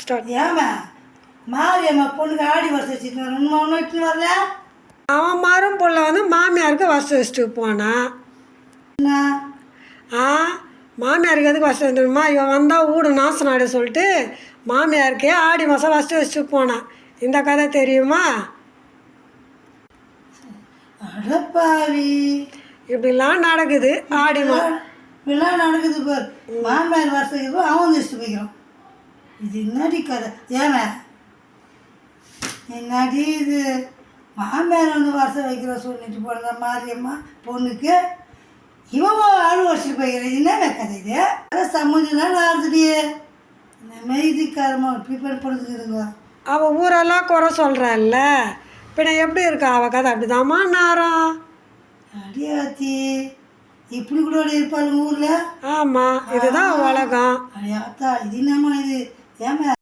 Start. ஏமா மாரியம்மா பொண்ணுக்கு ஆடி வருஷம் வச்சுட்டு வரணும் ஒன்றும் இட்டுன்னு வரல. அவன் மரும் புள்ள வந்து மாமியாருக்கு வசதி வச்சுட்டு போனான். மாமியாருக்கு எதுக்கு வசதி வந்துடுமா, இவன் வந்தால் வீடு நாசம் ஆகிட சொல்லிட்டு மாமியாருக்கே ஆடி மாதம் வசதி வச்சுட்டு போனான். இந்த கதை தெரியுமா? அடப்பாவி, இப்படிலாம் நடக்குது. ஆடி இப்படிலாம் நடக்குது பார். மாமியார் வருஷத்துக்கு அவன் வச்சுட்டு போய்க்கிறான். இது என்னடி கதை? ஏமா என்னடி இது? மாமியார் வந்து வருஷம் வைக்கிற சொல்லிட்டு போனதா மாரியம்மா பொண்ணுக்கு, இவன் ஆடு வச்சுட்டு போய்க்கிறேன். என்ன கதை இது? அதான் சம்மந்தம் ஆடுதுடியே. இந்த இதுக்காரமாக ப்ரிப்பேர் பண்ணுறதுக்குதுங்க. அவள் ஊரெல்லாம் குறை சொல்கிறாள்ல, பின்ன எப்படி இருக்கா அவள் கதை? அப்படிதாம்மா நேரம். அடியாத்தி, இப்படி கூட இருப்பாள் ஊரில். ஆமாம், இதுதான் உலகம். அடியாத்தா, இது என்னம்மா இது? ஏமா